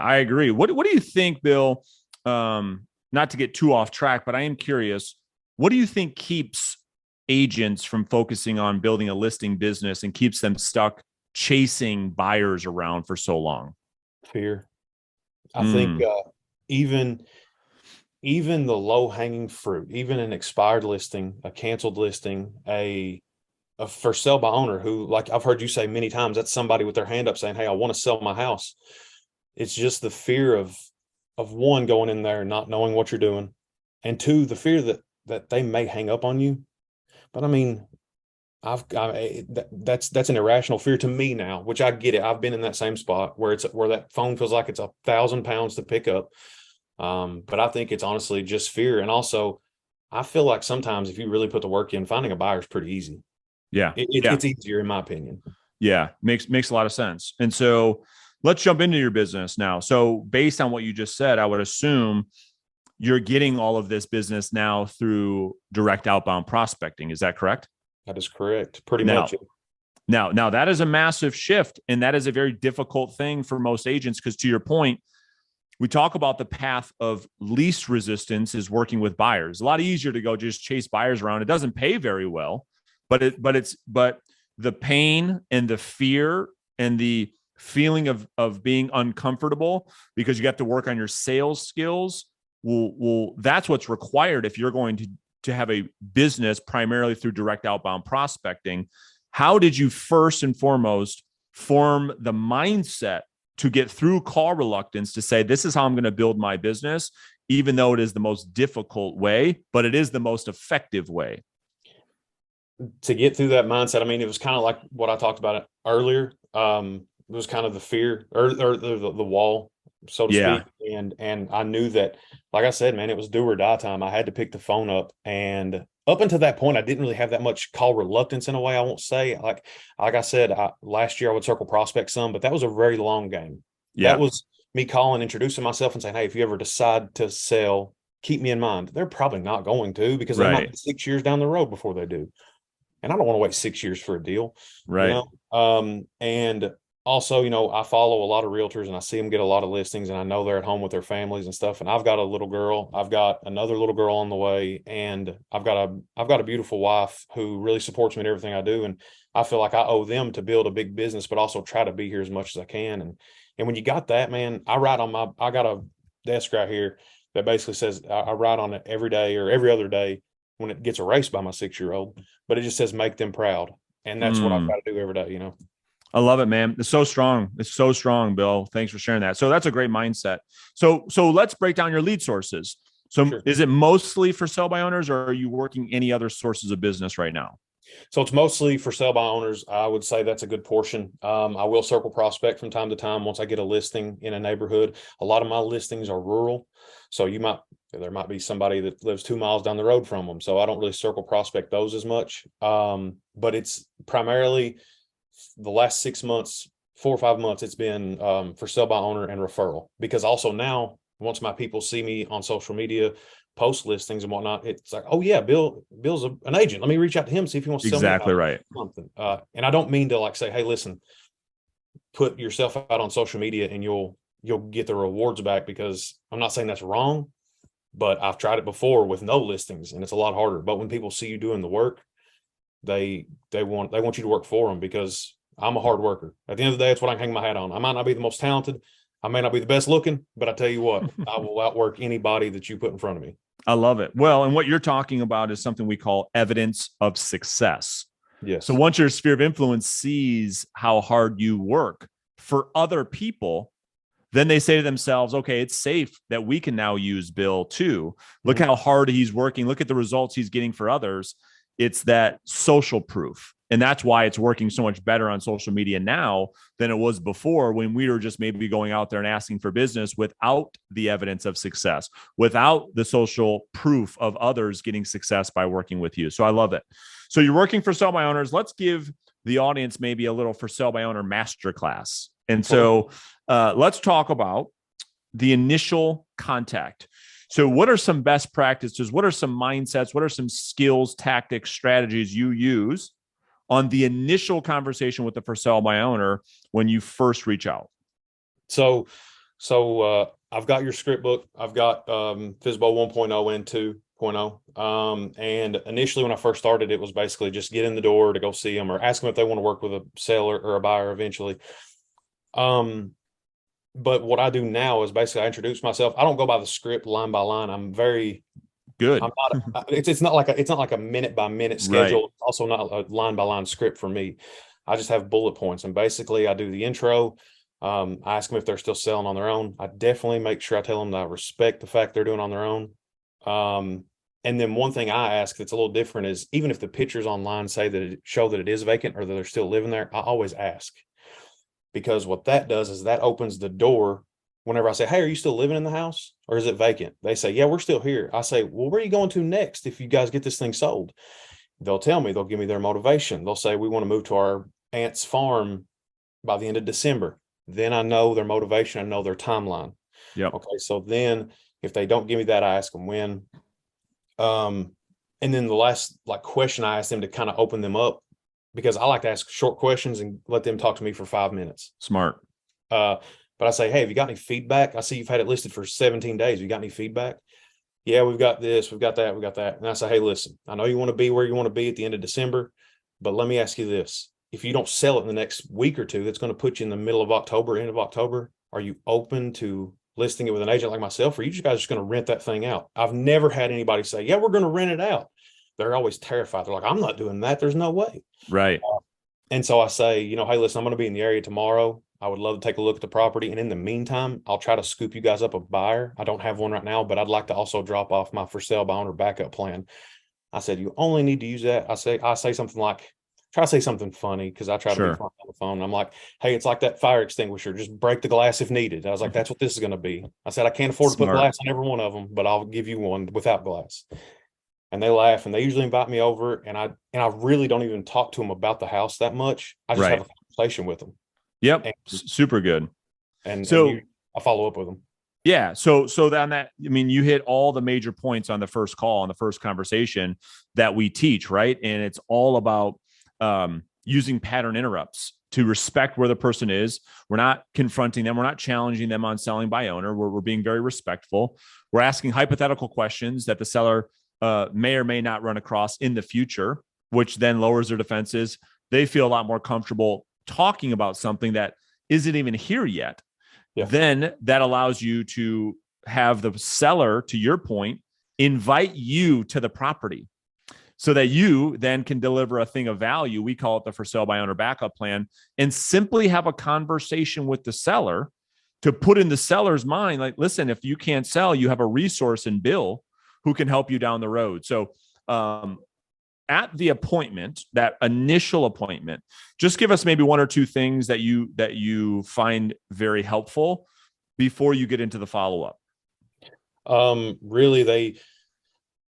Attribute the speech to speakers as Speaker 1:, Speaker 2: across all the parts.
Speaker 1: I agree. What do you think, Bill? Not to get too off track, but I am curious. What do you think keeps agents from focusing on building a listing business and keeps them stuck chasing buyers around for so long?
Speaker 2: Fear. I think even even the low hanging fruit, even an expired listing, a canceled listing, a for sale by owner who, like I've heard you say many times, that's somebody with their hand up saying, "Hey, I want to sell my house." It's just the fear of one, going in there and not knowing what you're doing, and two, the fear that they may hang up on you. But I mean, that's an irrational fear to me now, which I get it. I've been in that same spot where that phone feels like it's 1,000 pounds to pick up. But I think it's honestly just fear. And also, I feel like sometimes if you really put the work in, finding a buyer is pretty easy.
Speaker 1: Yeah. Yeah.
Speaker 2: It's easier in my opinion.
Speaker 1: Yeah. Makes a lot of sense. And so let's jump into your business now. So based on what you just said, I would assume you're getting all of this business now through direct outbound prospecting. Is that correct?
Speaker 2: That is correct. Pretty
Speaker 1: Now,
Speaker 2: much.
Speaker 1: now that is a massive shift, and that is a very difficult thing for most agents because, to your point, we talk about the path of least resistance is working with buyers. A lot easier to go just chase buyers around. It doesn't pay very well, but the pain and the fear and the feeling of being uncomfortable because you have to work on your sales skills will that's what's required if you're going to have a business primarily through direct outbound prospecting. How did you first and foremost form the mindset to get through call reluctance to say, this is how I'm going to build my business, even though it is the most difficult way, but it is the most effective way?
Speaker 2: To get through that mindset, I mean, it was kind of like what I talked about earlier. It was kind of the fear or the wall, so to speak.
Speaker 1: Yeah.
Speaker 2: And I knew that, like I said, man, it was do or die time. I had to pick the phone up. And up until that point, I didn't really have that much call reluctance in a way. I won't say like I said, last year I would circle prospect some, but that was a very long game. That
Speaker 1: Yeah.
Speaker 2: was me calling, introducing myself and saying, "Hey, if you ever decide to sell, keep me in mind." They're probably not going to, because they might
Speaker 1: Right.
Speaker 2: be 6 years down the road before they do. And I don't want to wait 6 years for a deal, you
Speaker 1: Right.
Speaker 2: know? And also, I follow a lot of realtors and I see them get a lot of listings, and I know they're at home with their families and stuff. And I've got a little girl, I've got another little girl on the way, and I've got a beautiful wife who really supports me in everything I do. And I feel like I owe them to build a big business, but also try to be here as much as I can. And when you got that, man, I got a desk right here that basically says I write on it every day or every other day when it gets erased by my 6-year-old, but it just says make them proud. And that's what I
Speaker 1: Mm.
Speaker 2: try to do every day.
Speaker 1: I love it, man. It's so strong. It's so strong, Bill. Thanks for sharing that. So that's a great mindset. So let's break down your lead sources. So
Speaker 2: Sure.
Speaker 1: is it mostly for sell by owners, or are you working any other sources of business right now?
Speaker 2: So it's mostly for sale by owners. I would say that's a good portion. I will circle prospect from time to time once I get a listing in a neighborhood. A lot of my listings are rural. So there might be somebody that lives 2 miles down the road from them. So I don't really circle prospect those as much. But it's primarily the last 6 months, 4 or 5 months, it's been for sale by owner and referral. Because also now, once my people see me on social media, post listings and whatnot, it's like, oh yeah, Bill's an agent. Let me reach out to him, see if he wants to sell me a
Speaker 1: Exactly
Speaker 2: house
Speaker 1: right.
Speaker 2: or something. And I don't mean to like say, hey, listen, put yourself out on social media and you'll get the rewards back, because I'm not saying that's wrong, but I've tried it before with no listings and it's a lot harder. But when people see you doing the work, they want you to work for them, because I'm a hard worker. At the end of the day, it's what I hang my hat on. I might not be the most talented, I may not be the best looking, but I tell you what, I will outwork anybody that you put in front of me.
Speaker 1: I love it. Well, and what you're talking about is something we call evidence of success. So
Speaker 2: Yes.
Speaker 1: once your sphere of influence sees how hard you work for other people, then they say to themselves, okay, it's safe that we can now use Bill too. Look
Speaker 2: Mhm.
Speaker 1: how hard he's working. Look at the results he's getting for others. It's that social proof. And that's why it's working so much better on social media now than it was before, when we were just maybe going out there and asking for business without the evidence of success, without the social proof of others getting success by working with you. So I love it. So you're working for sell by owners. Let's give the audience maybe a little for sell by owner masterclass. And
Speaker 2: Okay.
Speaker 1: so let's talk about the initial contact. So, what are some best practices? What are some mindsets? What are some skills, tactics, strategies you use on the initial conversation with the for sale by owner when you first reach out?
Speaker 2: So So I've got your script book. I've got FSBO 1.0 and 2.0. And initially when I first started, it was basically just get in the door to go see them or ask them if they want to work with a seller or a buyer eventually. But what I do now is basically I introduce myself. I don't go by the script line by line.
Speaker 1: Good.
Speaker 2: I'm not, it's not like a minute by minute schedule.
Speaker 1: Right.
Speaker 2: It's also not a line by line script for me. I just have bullet points, and basically I do the intro. I ask them if they're still selling on their own. I definitely make sure I tell them that I respect the fact they're doing on their own. And then one thing I ask that's a little different is even if the pictures online say that it show that it is vacant or that they're still living there, I always ask, because what that does is that opens the door. Whenever I say, hey, are you still living in the house or is it vacant? They say, yeah, we're still here. I say, well, where are you going to next if you guys get this thing sold? They'll tell me, they'll give me their motivation. They'll say, we want to move to our aunt's farm by the end of December. Then I know their motivation. I know their timeline.
Speaker 1: Yeah.
Speaker 2: Okay. So then if they don't give me that, I ask them when. And then the last question I ask them to kind of open them up, because I like to ask short questions and let them talk to me for 5 minutes.
Speaker 1: Smart.
Speaker 2: But I say, hey, have you got any feedback? I see you've had it listed for 17 days. You got any feedback? Yeah, we've got this, we've got that, we got that. And I say, hey, listen, I know you want to be where you want to be at the end of December, but let me ask you this. If you don't sell it in the next week or two, that's going to put you in the middle of October, end of October. Are you open to listing it with an agent like myself, or are you guys just going to rent that thing out? I've never had anybody say, yeah, we're going to rent it out. They're always terrified. They're like, I'm not doing that. There's no way.
Speaker 1: Right.
Speaker 2: And so I say, hey, listen, I'm going to be in the area tomorrow. I would love to take a look at the property. And in the meantime, I'll try to scoop you guys up a buyer. I don't have one right now, but I'd like to also drop off my for sale by owner backup plan. I said, you only need to use that. I say something like, try to say something funny, because I try to be funny on the phone. I'm like, hey, it's like that fire extinguisher. Just break the glass if needed. I was like, that's what this is going to be. I said, I can't afford to put glass on every one of them, but I'll give you one without glass. And they laugh, and they usually invite me over, and I really don't even talk to them about the house that much. I just have a conversation with them.
Speaker 1: Yep. And, super good.
Speaker 2: And so I follow up with them.
Speaker 1: Yeah. So then you hit all the major points on the first call, on the first conversation that we teach, right? And it's all about using pattern interrupts to respect where the person is. We're not confronting them. We're not challenging them on selling by owner. We're being very respectful. We're asking hypothetical questions that the seller may or may not run across in the future, which then lowers their defenses. They feel a lot more comfortable talking about something that isn't even here yet. Yeah. Then that allows you to have the seller, to your point, invite you to the property so that you then can deliver a thing of value. We call it the for sale by owner backup plan, and simply have a conversation with the seller to put in the seller's mind, like, listen, if you can't sell, you have a resource in Bill who can help you down the road. So at the appointment, that initial appointment, just give us maybe one or two things that you find very helpful before you get into the follow-up.
Speaker 2: Really,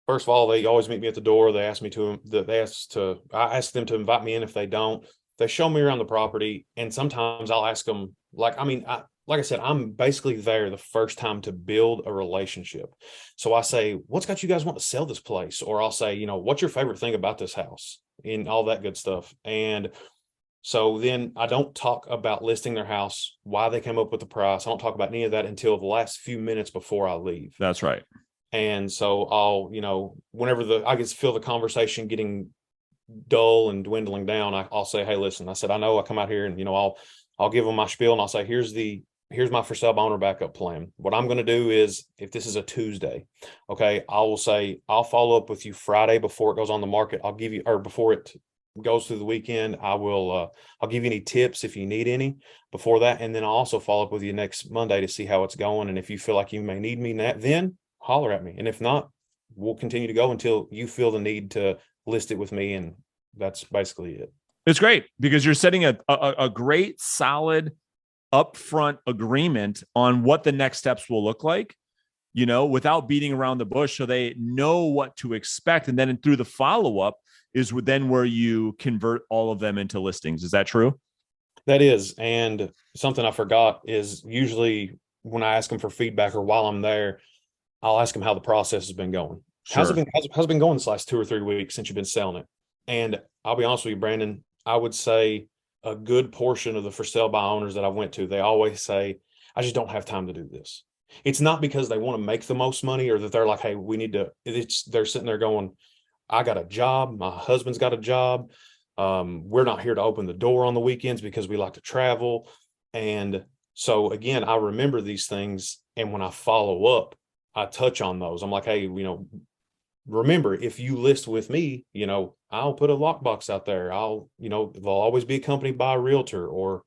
Speaker 2: first of all, they always meet me at the door. They ask me I ask them to invite me in. If they don't, they show me around the property. And sometimes I'll ask them, like I said, I'm basically there the first time to build a relationship. So I say, what's got you guys want to sell this place? Or I'll say, what's your favorite thing about this house, and all that good stuff. And so then I don't talk about listing their house, why they came up with the price. I don't talk about any of that until the last few minutes before I leave.
Speaker 1: That's right.
Speaker 2: And so I'll, whenever I can feel the conversation getting dull and dwindling down, I'll say, hey, listen, I said, I know I come out here and, I'll give them my spiel, and I'll say, here's my for sale by owner backup plan. What I'm going to do is, if this is a Tuesday, okay, I will say, I'll follow up with you Friday before it goes on the market. I'll give you, or before it goes through the weekend, I'll give you any tips if you need any before that. And then I'll also follow up with you next Monday to see how it's going. And if you feel like you may need me, then holler at me. And if not, we'll continue to go until you feel the need to list it with me. And that's basically it.
Speaker 1: It's great, because you're setting a great, solid, upfront agreement on what the next steps will look like, without beating around the bush, so they know what to expect. And then through the follow-up is then where you convert all of them into listings. Is that true?
Speaker 2: That is. And something I forgot is, usually when I ask them for feedback or while I'm there, I'll ask them how the process has been going. Sure. How's it been going this last 2 or 3 weeks since you've been selling it? And I'll be honest with you, Brandon, I would say a good portion of the for sale by owners that I went to, they always say, I just don't have time to do this. It's not because they want to make the most money or that they're like, hey, we need to, they're sitting there going, I got a job. My husband's got a job. We're not here to open the door on the weekends because we like to travel. And so again, I remember these things. And when I follow up, I touch on those. I'm like, hey, remember, if you list with me, I'll put a lockbox out there. They'll always be accompanied by a realtor, or,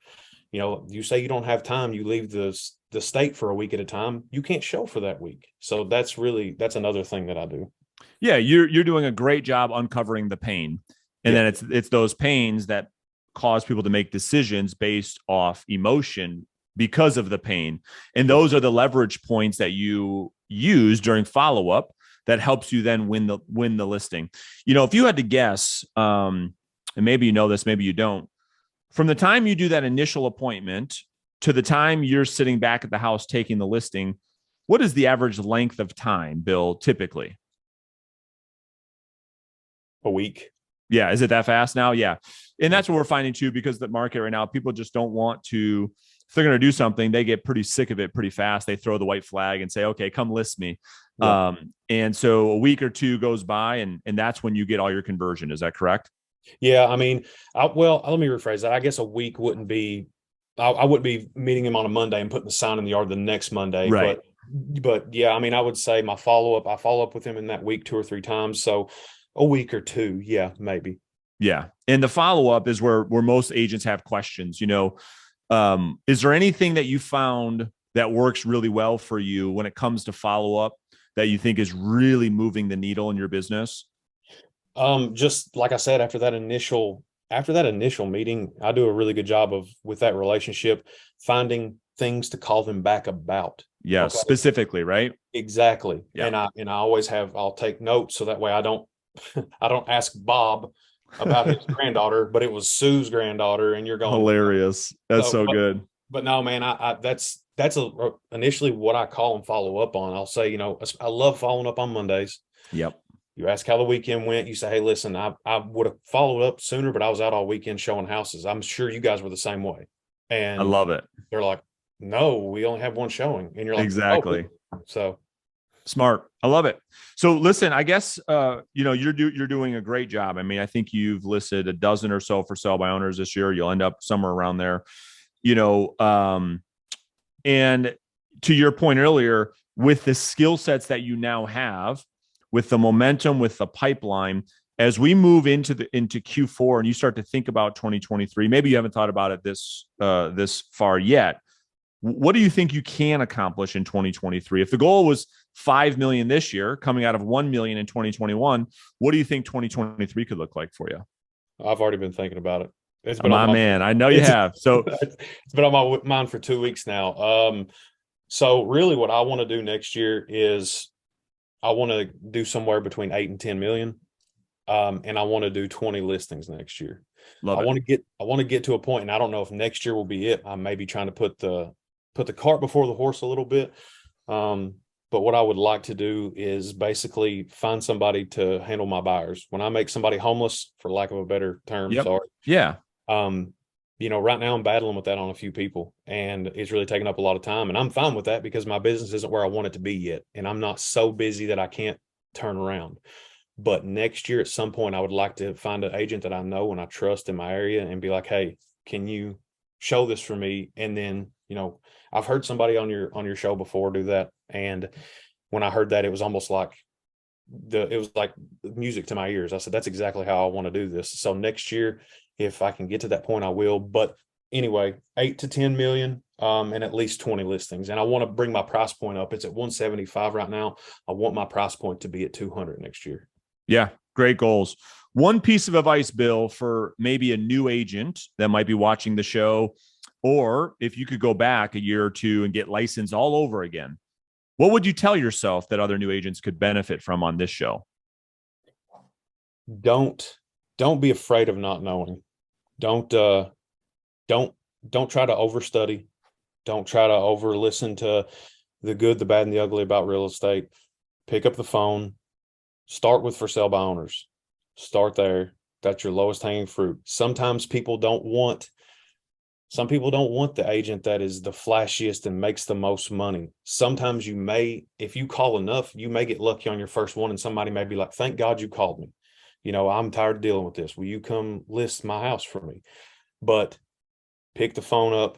Speaker 2: you say you don't have time, you leave the state for a week at a time, you can't show for that week. So that's another thing that I do.
Speaker 1: Yeah, you're doing a great job uncovering the pain. And then it's those pains that cause people to make decisions based off emotion because of the pain. And those are the leverage points that you use during follow-up that helps you then win the listing. If you had to guess, and maybe you know this, maybe you don't, from the time you do that initial appointment to the time you're sitting back at the house taking the listing, what is the average length of time, Bill, typically?
Speaker 2: A week.
Speaker 1: Yeah. Is it that fast now? Yeah. And that's what we're finding too, because the market right now, people just don't want to, if they're going to do something, they get pretty sick of it pretty fast. They throw the white flag and say, okay, come list me. Yeah. And so a week or two goes by and that's when you get all your conversion. Is that correct?
Speaker 2: Yeah. I mean, let me rephrase that. I guess a week wouldn't be, I wouldn't be meeting him on a Monday and putting the sign in the yard the next Monday.
Speaker 1: Right.
Speaker 2: But yeah, I mean, I would say I follow up with him in that week 2 or 3 times. So a week or two. Yeah, maybe.
Speaker 1: Yeah. And the follow-up is where most agents have questions. Is there anything that you found that works really well for you when it comes to follow-up that you think is really moving the needle in your business?
Speaker 2: Just like I said, after that initial meeting, I do a really good job with that relationship, finding things to call them back about.
Speaker 1: Yes, okay. Specifically, right?
Speaker 2: Exactly. Yeah. And I'll take notes so that way I don't ask Bob about his granddaughter, but it was Sue's granddaughter, and you're going
Speaker 1: hilarious. That's so good.
Speaker 2: But no, man, that's initially what I call and follow up on. I'll say, I love following up on Mondays.
Speaker 1: Yep.
Speaker 2: You ask how the weekend went. You say, hey, listen, I would have followed up sooner, but I was out all weekend showing houses. I'm sure you guys were the same way. And
Speaker 1: I love it.
Speaker 2: They're like, no, we only have one showing. And you're like,
Speaker 1: exactly.
Speaker 2: Oh. So
Speaker 1: smart. I love it. So listen, I guess, you're doing a great job. I mean, I think you've listed a dozen or so for sale by owners this year. You'll end up somewhere around there, and to your point earlier, with the skill sets that you now have, with the momentum, with the pipeline, as we move into Q4 and you start to think about 2023, maybe you haven't thought about it this far yet. What do you think you can accomplish in 2023? If the goal was 5 million this year, coming out of 1 million in 2021, what do you think 2023 could look like for you?
Speaker 2: I've already been thinking about it.
Speaker 1: It's been on my man. I know you have. So
Speaker 2: it's been on my mind for 2 weeks now. So really what I want to do next year is I want to do somewhere between 8 and 10 million. And I want to do 20 listings next year. I want to get to a point, and I don't know if next year will be it. I may be trying to put the cart before the horse a little bit. But what I would like to do is basically find somebody to handle my buyers. When I make somebody homeless, for lack of a better term, sorry.
Speaker 1: Yeah.
Speaker 2: Right now I'm battling with that on a few people, and it's really taking up a lot of time, and I'm fine with that because my business isn't where I want it to be yet. And I'm not so busy that I can't turn around. But next year at some point, I would like to find an agent that I know and I trust in my area and be like, hey, can you show this for me? And then, I've heard somebody on your show before do that. And when I heard that, it was almost like music to my ears. I said, that's exactly how I want to do this. So next year, if I can get to that point, I will. But anyway, 8 to 10 million, and at least 20 listings. And I want to bring my price point up. It's at 175 right now. I want my price point to be at 200 next year.
Speaker 1: Yeah, great goals. One piece of advice, Bill, for maybe a new agent that might be watching the show, or if you could go back a year or two and get licensed all over again, what would you tell yourself that other new agents could benefit from on this show?
Speaker 2: Don't be afraid of not knowing. Don't try to overstudy. Don't try to over listen to the good, the bad, and the ugly about real estate. Pick up the phone. Start with for sale by owners. Start there. That's your lowest hanging fruit. Sometimes people don't want Some people don't want the agent that is the flashiest and makes the most money. Sometimes you may, if you call enough, you may get lucky on your first one and somebody may be like, thank God you called me. You know, I'm tired of dealing with this. Will you come list my house for me? But pick the phone up,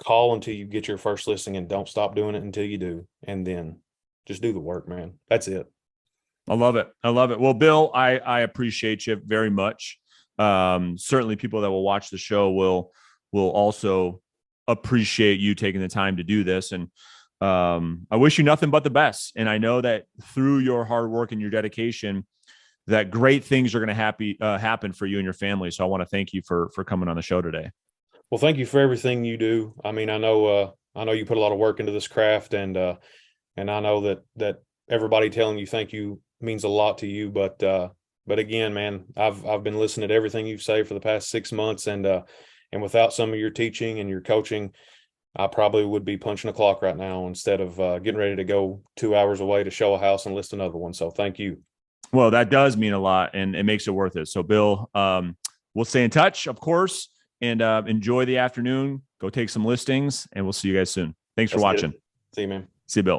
Speaker 2: call until you get your first listing, and don't stop doing it until you do. And then just do the work, man. That's it.
Speaker 1: I love it. I love it. Well, Bill, I appreciate you very much. Certainly people that will watch the show will also appreciate you taking the time to do this. And I wish you nothing but the best. And I know that through your hard work and your dedication, that great things are going to happen for you and your family. So I want to thank you for coming on the show today.
Speaker 2: Well, thank you for everything you do. I mean, I know you put a lot of work into this craft, and I know that everybody telling you thank you means a lot to you. But again, man, I've been listening to everything you've said for the past 6 months, and without some of your teaching and your coaching, I probably would be punching a clock right now instead of getting ready to go 2 hours away to show a house and list another one. So thank you.
Speaker 1: Well, that does mean a lot, and it makes it worth it. So, Bill, we'll stay in touch, of course, and enjoy the afternoon. Go take some listings, and we'll see you guys soon. Thanks for watching.
Speaker 2: See you, man.
Speaker 1: See you, Bill.